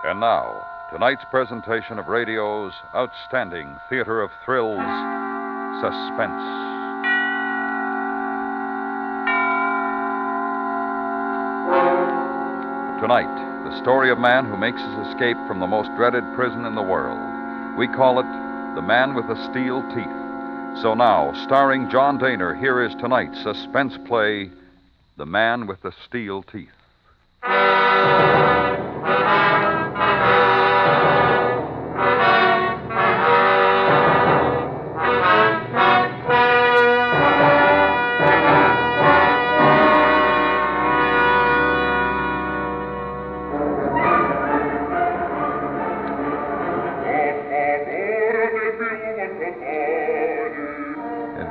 And now, tonight's presentation of radio's outstanding theater of thrills, Suspense. Tonight, the story of a man who makes his escape from the most dreaded prison in the world. We call it The Man with the Steel Teeth. So now, starring John Dehner, here is tonight's suspense play, The Man with the Steel Teeth.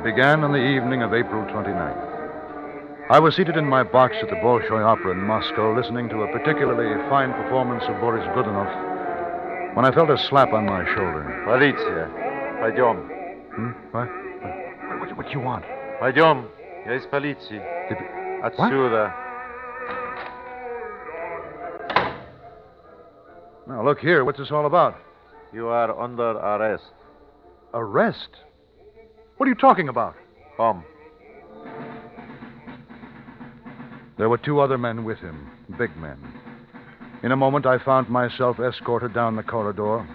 Began on the evening of April 29th. I was seated in my box at the Bolshoi Opera in Moscow, listening to a particularly fine performance of Boris Godunov, when I felt a slap on my shoulder. Полиция. Пойдем. What do you want? Пойдем. Я из полиции. Отсюда. Now, look here. What's this all about? You are under arrest. Arrest? What are you talking about? Come. There were two other men with him, big men. In a moment, I found myself escorted down the corridor,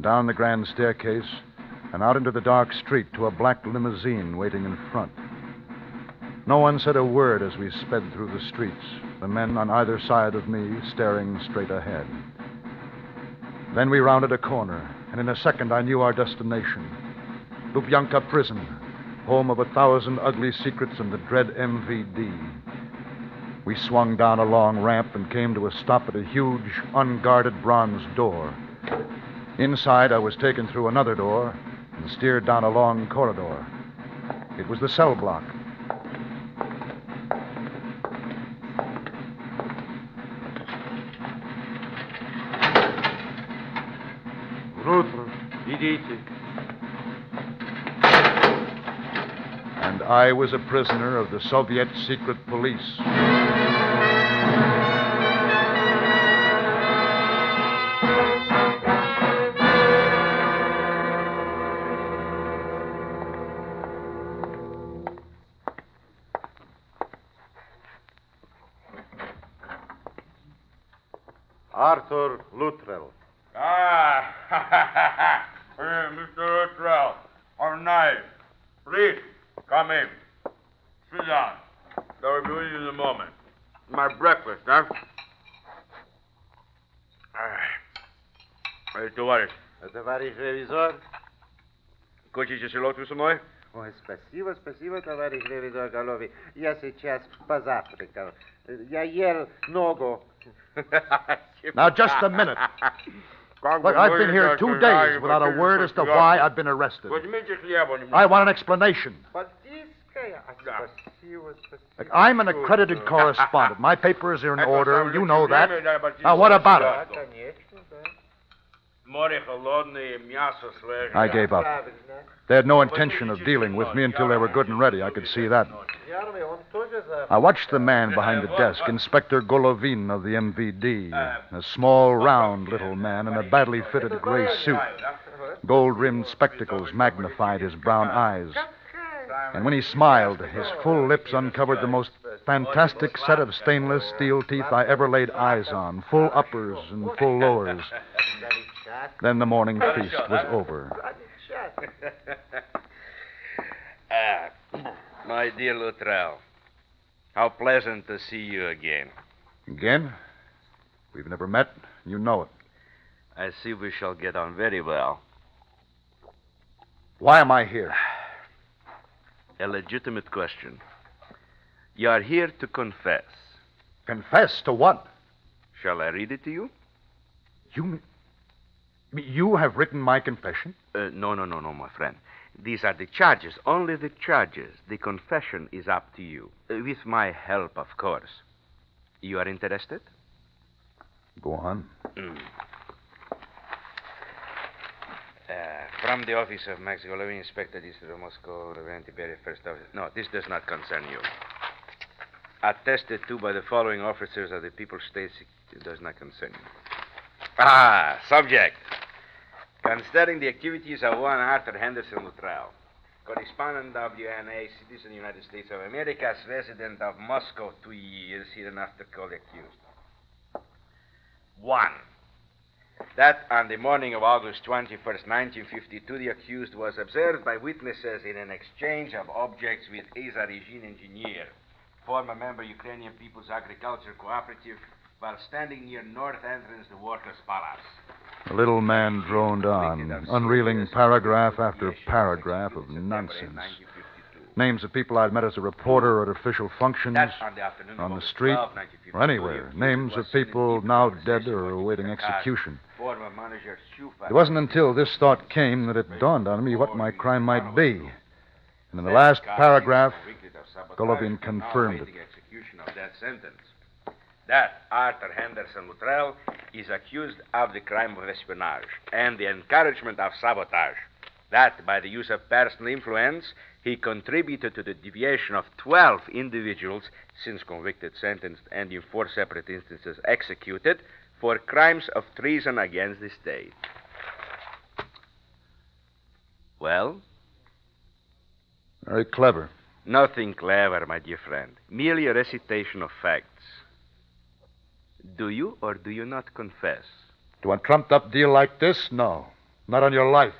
down the grand staircase, and out into the dark street to a black limousine waiting in front. No one said a word as we sped through the streets, the men on either side of me staring straight ahead. Then we rounded a corner, and in a second I knew our destination. Lubyanka Prison, home of 1,000 ugly secrets and the dread MVD. We swung down a long ramp and came to a stop at a huge, unguarded bronze door. Inside, I was taken through another door and steered down a long corridor. It was the cell block. Внутрь. Идите. And I was a prisoner of the Soviet secret police. Arthur Luttrell. Mr. Luttrell, our knife. Please, come in. Sit down. I'll be with you in a moment. My breakfast, huh? Товарищ. Товарищ ревизор. Хочете селедку со мной? Ой, спасибо, товарищ ревизор Голови. Я сейчас позавтракал. Я ел ногу. Now, just a minute. Look, I've been here 2 days without a word as to why I've been arrested. Возьмите хлеба немного. I want an explanation. Спасибо. Look, I'm an accredited correspondent. My papers are in order. You know that. Now, what about it? Конечно, да. Море холодное, мясо свежее. I gave up. They had no intention of dealing with me until they were good and ready. I could see that. I watched the man behind the desk, Inspector Golovin of the MVD, a small, round little man in a badly fitted gray suit. Gold-rimmed spectacles magnified his brown eyes. And when he smiled, his full lips uncovered the most fantastic set of stainless steel teeth I ever laid eyes on, full uppers and full lowers. Then the morning feast was over. My dear Luttrell, how pleasant to see you again. Again? We've never met. You know it. I see we shall get on very well. Why am I here? A legitimate question. You are here to confess. Confess to what? Shall I read it to you? You have written my confession? No, my friend. These are the charges, only the charges. The confession is up to you. With my help, of course. You are interested? Go on. From the office of Max Golovin, Inspector District of Moscow, Reverend Tiberius, First Officer. No, this does not concern you. Attested to by the following officers of the People's State, it does not concern you. Subject. Concerning the activities of one Arthur Henderson Luttrell, correspondent of UNA, citizen United States of America, resident of Moscow, 2 years, hereinafter called accused. 1. That on the morning of August 21st, 1952, the accused was observed by witnesses in an exchange of objects with Azarigin engineer, former member Ukrainian People's Agriculture Cooperative, while standing near north entrance to Workers' Palace. The little man droned on, unreeling paragraph after paragraph of nonsense. Names of people I'd met as a reporter or at official functions, on the street, or anywhere. Names of people now dead or awaiting execution. It wasn't until this thought came that it dawned on me what my crime might be. And in the last paragraph, Golovin confirmed it. That Arthur Henderson Luttrell is accused of the crime of espionage and the encouragement of sabotage. That by the use of personal influence, he contributed to the deviation of 12 individuals, since convicted, sentenced, and in 4 separate instances executed, for crimes of treason against the state. Well? Very clever. Nothing clever, my dear friend. Merely a recitation of facts. Do you or do you not confess? To a trumped-up deal like this? No. Not on your life.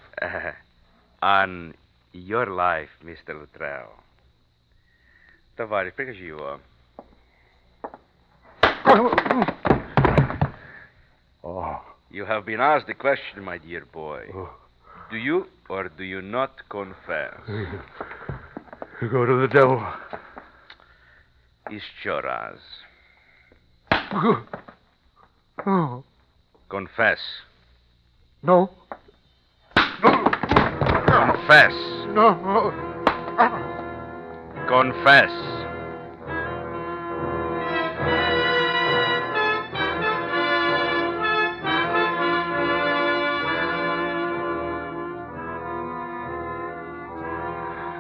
On your life, Mr. Luttrell. Товарищ, прикажи его. Oh. You have been asked the question, my dear boy. Oh. Do you or do you not confess? Go to the devil. Еще раз. Oh. Confess. No. Confess. No. Confess.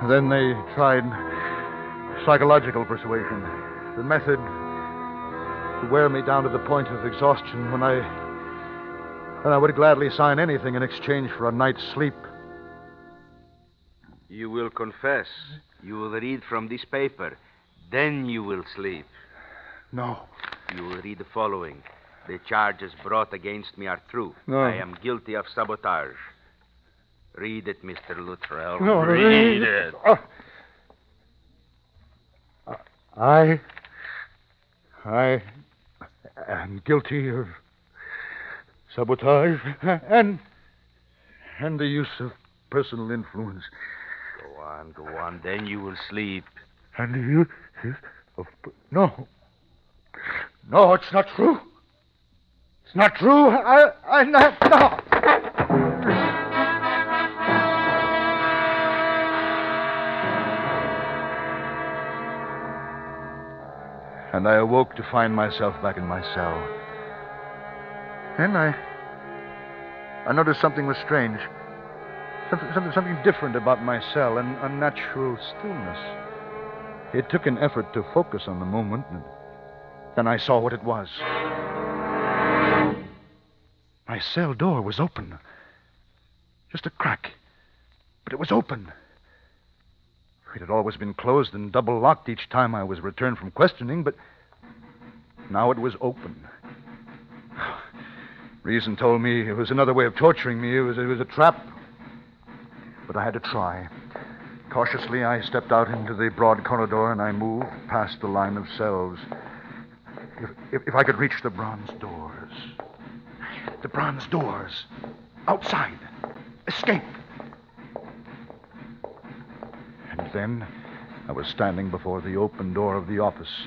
Then they tried psychological persuasion. The method to wear me down to the point of exhaustion when I would gladly sign anything in exchange for a night's sleep. You will confess. You will read from this paper. Then you will sleep. No. You will read the following. The charges brought against me are true. No. I am guilty of sabotage. Read it, Mr. Luttrell. No, read it. I am guilty of sabotage and the use of personal influence. Go on. Then you will sleep. And the use of... No, it's not true. It's not true. I not... No. And I awoke to find myself back in my cell. And I noticed something was strange. Something different about my cell, an unnatural stillness. It took an effort to focus on the moment, and then I saw what it was. My cell door was open. Just a crack. But it was open. It had always been closed and double-locked each time I was returned from questioning, but now it was open. Reason told me it was another way of torturing me. It was a trap. But I had to try. Cautiously, I stepped out into the broad corridor, and I moved past the line of cells. If I could reach the bronze doors. The bronze doors. Outside. Escape. And then I was standing before the open door of the office.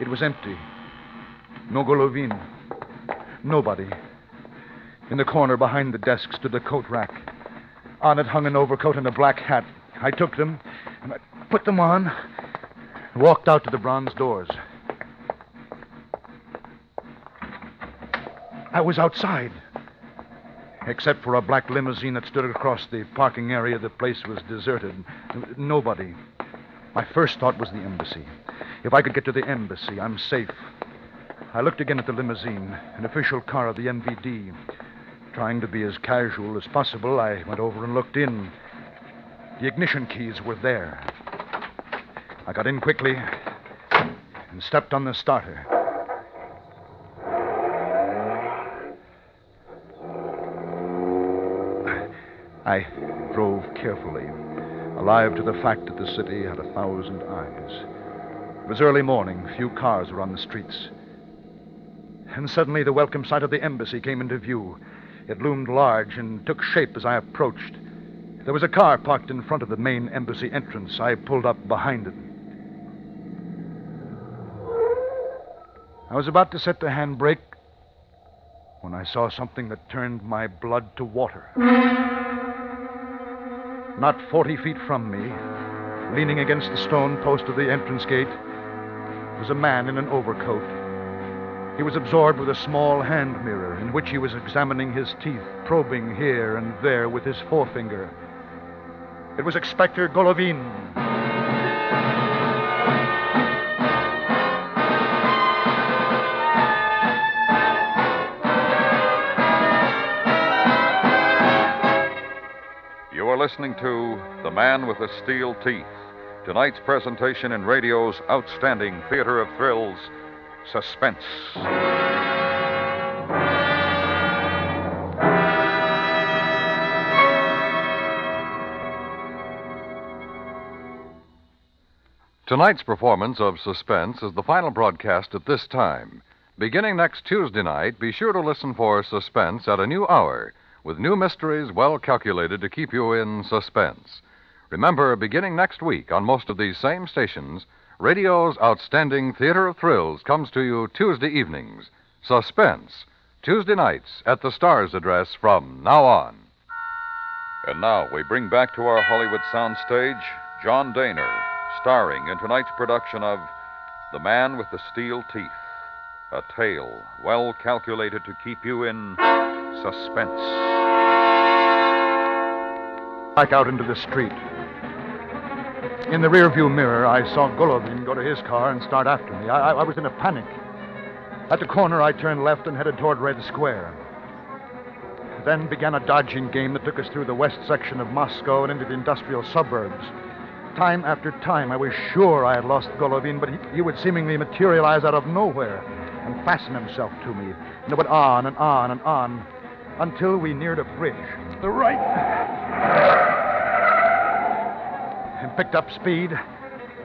It was empty. No Golovin. Nobody. In the corner behind the desk stood a coat rack. On it hung an overcoat and a black hat. I took them, and I put them on, and walked out to the bronze doors. I was outside. Except for a black limousine that stood across the parking area, the place was deserted. Nobody. My first thought was the embassy. If I could get to the embassy, I'm safe. I looked again at the limousine, an official car of the MVD. Trying to be as casual as possible, I went over and looked in. The ignition keys were there. I got in quickly and stepped on the starter. I drove carefully, alive to the fact that the city had 1,000 eyes. It was early morning. Few cars were on the streets. And suddenly the welcome sight of the embassy came into view. It loomed large and took shape as I approached. There was a car parked in front of the main embassy entrance. I pulled up behind it. I was about to set the handbrake when I saw something that turned my blood to water. Not 40 feet from me, leaning against the stone post of the entrance gate, was a man in an overcoat. He was absorbed with a small hand mirror in which he was examining his teeth, probing here and there with his forefinger. It was Inspector Golovin. You are listening to The Man with the Steel Teeth, tonight's presentation in radio's outstanding theater of thrills, Suspense. Tonight's performance of Suspense is the final broadcast at this time. Beginning next Tuesday night, be sure to listen for Suspense at a new hour, with new mysteries well calculated to keep you in suspense. Remember, beginning next week on most of these same stations, radio's outstanding theater of thrills comes to you Tuesday evenings. Suspense, Tuesday nights at the Star's address from now on. And now we bring back to our Hollywood soundstage John Dehner, starring in tonight's production of The Man with the Steel Teeth, a tale well calculated to keep you in suspense. Back out into the street. In the rearview mirror, I saw Golovin go to his car and start after me. I was in a panic. At the corner, I turned left and headed toward Red Square. Then began a dodging game that took us through the west section of Moscow and into the industrial suburbs. Time after time, I was sure I had lost Golovin, but he would seemingly materialize out of nowhere and fasten himself to me. And it went on and on and on until we neared a bridge. The right. And picked up speed,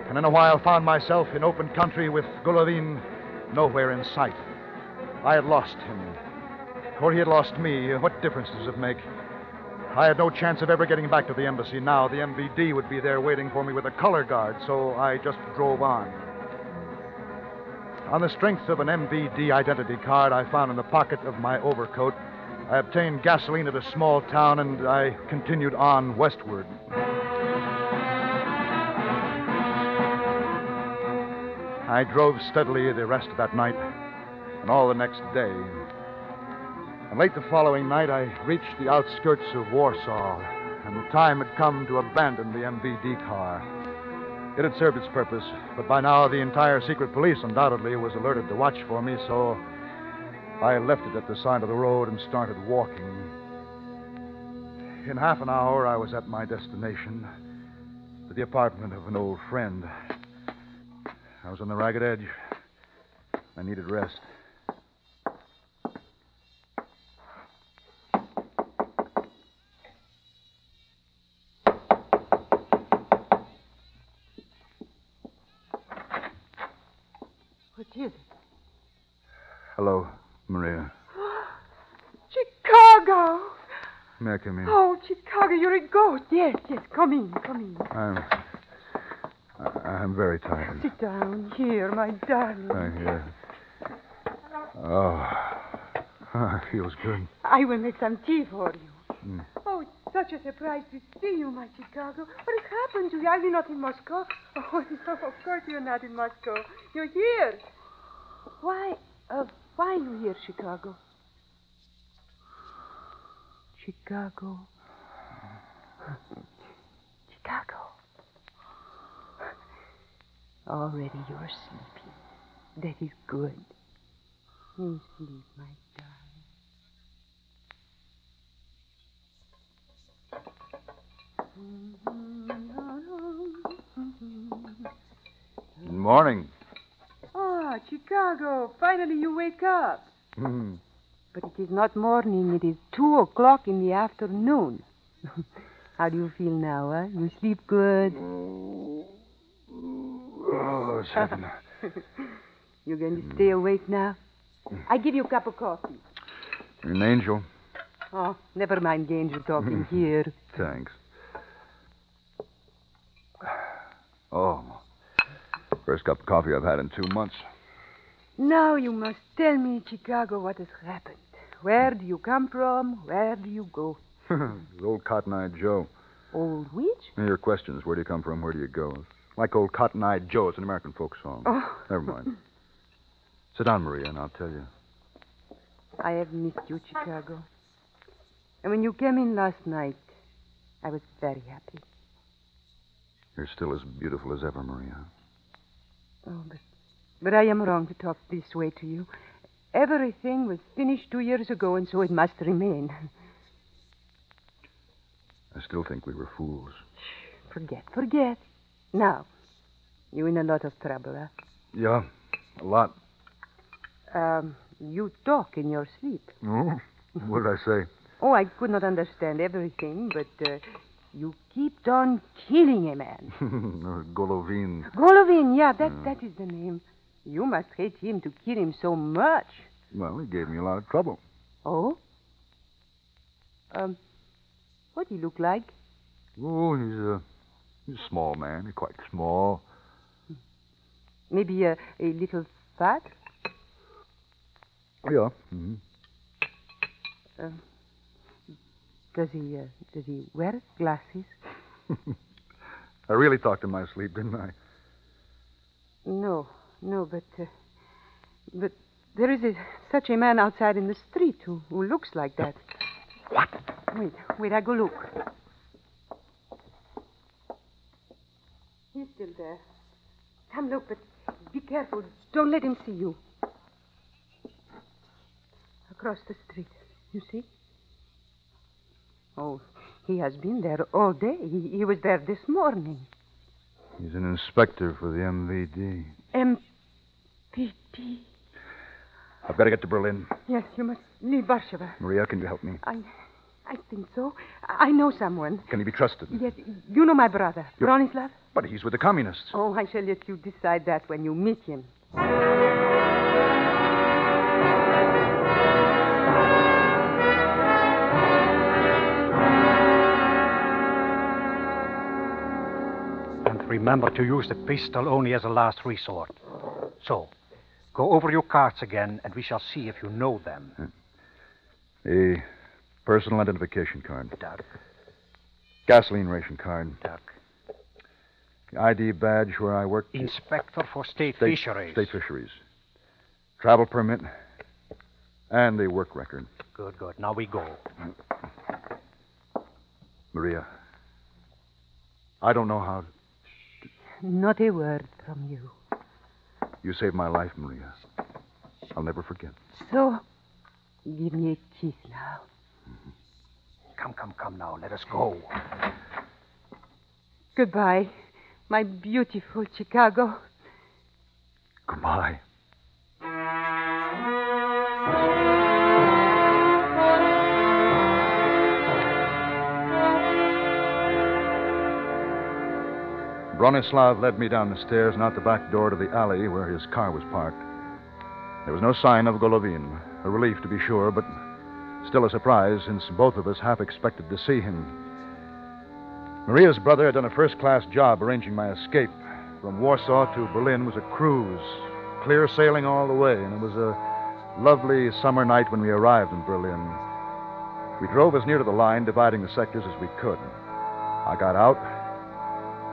and in a while found myself in open country with Golovin nowhere in sight. I had lost him, or he had lost me. What difference does it make? I had no chance of ever getting back to the embassy now. The MVD would be there waiting for me with a color guard, so I just drove on. On the strength of an MVD identity card I found in the pocket of my overcoat, I obtained gasoline at a small town, and I continued on westward. I drove steadily the rest of that night and all the next day. And late the following night, I reached the outskirts of Warsaw, and the time had come to abandon the MVD car. It had served its purpose, but by now the entire secret police undoubtedly was alerted to watch for me, so I left it at the side of the road and started walking. In half an hour, I was at my destination, the apartment of an old friend. I was on the ragged edge. I needed rest. What is it? Hello, Maria. Chicago! May I come in? Oh, Chicago, you're a ghost. Yes, come in. I'm very tired. Sit down here, my darling. Here. Oh, it feels good. I will make some tea for you. Mm. Oh, it's such a surprise to see you, my Chicago. What has happened to you? Are you not in Moscow? Oh, no, of course you're not in Moscow. You're here. Why you here, Chicago? Chicago. Chicago. Already you're sleeping. That is good. You sleep, my darling. Good morning. Ah, Chicago. Finally you wake up. But it is not morning. It is 2:00 in the afternoon. How do you feel now, huh? You sleep good? Oh, it's heaven. You're going to stay awake now? I give you a cup of coffee. You're an angel. Oh, never mind the angel talking here. Thanks. Oh, first cup of coffee I've had in 2 months. Now you must tell me, Chicago, what has happened. Where do you come from? Where do you go? Old Cotton-Eyed Joe. Old which? Your questions, where do you come from, where do you go? Like old Cotton-Eyed Joe. It's an American folk song. Oh. Never mind. Sit down, Maria, and I'll tell you. I have missed you, Chicago. And when you came in last night, I was very happy. You're still as beautiful as ever, Maria. Oh, but I am wrong to talk this way to you. Everything was finished 2 years ago, and so it must remain. I still think we were fools. Forget. Now, you in a lot of trouble, huh? Yeah, a lot. You talk in your sleep. Oh? What did I say? Oh, I could not understand everything, but you kept on killing a man. Golovin. Golovin, yeah, that is the name. You must hate him to kill him so much. Well, he gave me a lot of trouble. Oh? What do he look like? Oh, he's a small man. He's quite small. Maybe a little fat? Yeah. Mm-hmm. Does he wear glasses? I really talked in my sleep, didn't I? No, but there is such a man outside in the street who looks like that. What? Wait, I go look. He's still there. Come look, but be careful. Don't let him see you. Across the street, you see? Oh, he has been there all day. He was there this morning. He's an inspector for the MVD. MVD? I've got to get to Berlin. Yes, you must leave Warsaw. Maria, can you help me? I think so. I know someone. Can he be trusted? Yes, you know my brother, Bronislav? But he's with the communists. Oh, I shall let you decide that when you meet him. And remember to use the pistol only as a last resort. So, go over your cards again, and we shall see if you know them. A personal identification card. Duck. Gasoline ration card. Duck. The ID badge where I work. Inspector for State Fisheries. State Fisheries. Travel permit. And a work record. Good. Now we go. Maria, I don't know how. Not a word from you. You saved my life, Maria. I'll never forget. So, give me a kiss now. Come now. Let us go. Goodbye, my beautiful Chicago. Goodbye. Bronislav led me down the stairs and out the back door to the alley where his car was parked. There was no sign of Golovin. A relief, to be sure, but still a surprise, since both of us half expected to see him. Maria's brother had done a first-class job arranging my escape. From Warsaw to Berlin was a cruise, clear sailing all the way, and it was a lovely summer night when we arrived in Berlin. We drove as near to the line, dividing the sectors as we could. I got out.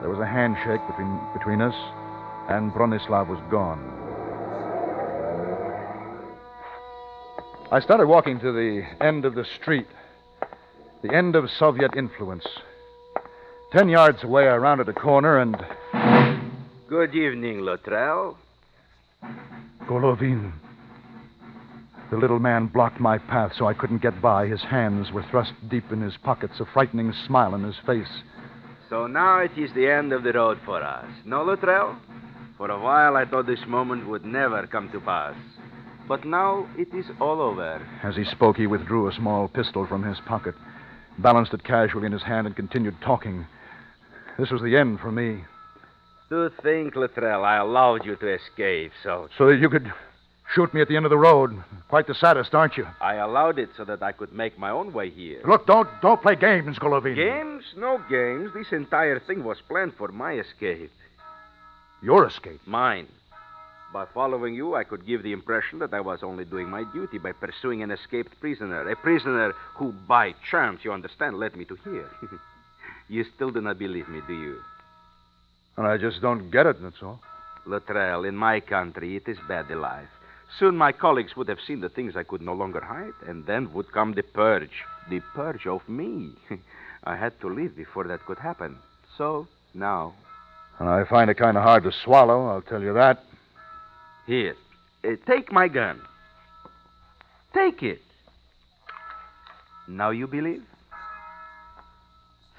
There was a handshake between us, and Bronislav was gone. I started walking to the end of the street, the end of Soviet influence. 10 yards away, I rounded a corner and... Good evening, Luttrell. Golovin. The little man blocked my path so I couldn't get by. His hands were thrust deep in his pockets, a frightening smile on his face. So now it is the end of the road for us. No, Luttrell? For a while I thought this moment would never come to pass. But now it is all over. As he spoke, he withdrew a small pistol from his pocket, balanced it casually in his hand, and continued talking. This was the end for me. To think, Luttrell, I allowed you to escape, so that you could shoot me at the end of the road. Quite the sadist, aren't you? I allowed it so that I could make my own way here. Look, don't play games, Golovin. Games? No games. This entire thing was planned for my escape. Your escape? Mine. By following you, I could give the impression that I was only doing my duty by pursuing an escaped prisoner. A prisoner who, by chance, you understand, led me to here. You still do not believe me, do you? And I just don't get it, that's all. Luttrell, in my country, it is bad life. Soon my colleagues would have seen the things I could no longer hide, and then would come the purge. The purge of me. I had to leave before that could happen. So, now... And I find it kind of hard to swallow, I'll tell you that. Here, take my gun. Take it. Now you believe?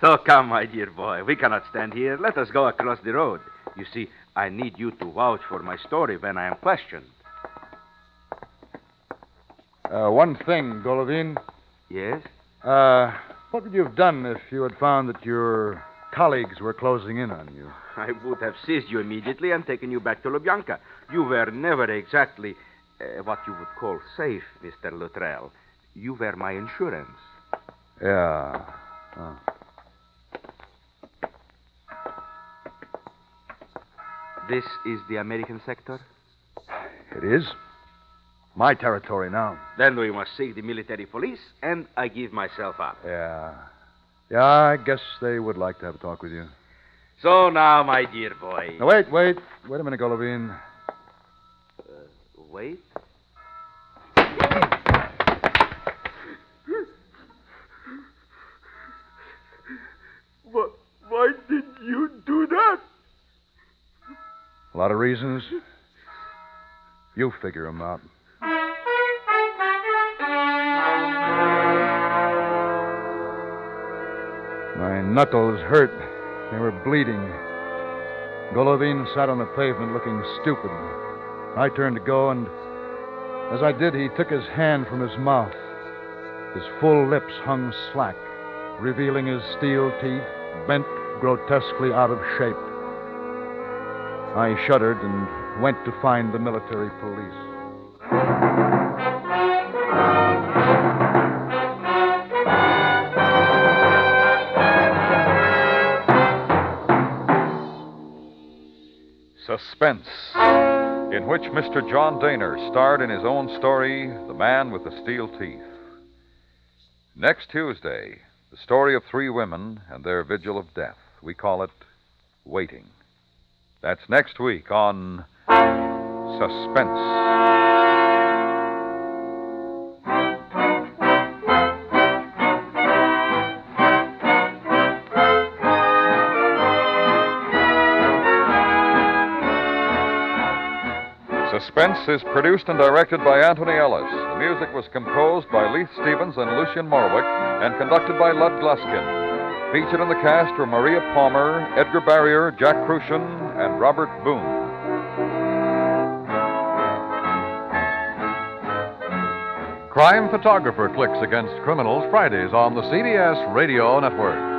So come, my dear boy. We cannot stand here. Let us go across the road. You see, I need you to vouch for my story when I am questioned. One thing, Golovin. Yes? What would you have done if you had found that your colleagues were closing in on you? I would have seized you immediately and taken you back to Lubyanka. You were never exactly what you would call safe, Mr. Luttrell. You were my insurance. Yeah. Oh. This is the American sector? It is. My territory now. Then we must seek the military police, and I give myself up. Yeah. Yeah, I guess they would like to have a talk with you. So now, my dear boy... Now, wait a minute, Golovin. Wait? Why did you do that? A lot of reasons. You figure them out. My knuckles hurt. They were bleeding. Golovin sat on the pavement looking stupid. I turned to go, and as I did, he took his hand from his mouth. His full lips hung slack, revealing his steel teeth, bent grotesquely out of shape. I shuddered and went to find the military police. Suspense, in which Mr. John Dehner starred in his own story, The Man with the Steel Teeth. Next Tuesday, the story of 3 women and their vigil of death. We call it Waiting. That's next week on Suspense. Suspense is produced and directed by Anthony Ellis. The music was composed by Leith Stevens and Lucien Morwick and conducted by Lud Gluskin. Featured in the cast were Maria Palmer, Edgar Barrier, Jack Crucian, and Robert Boone. Crime Photographer clicks against criminals Fridays on the CBS Radio Network.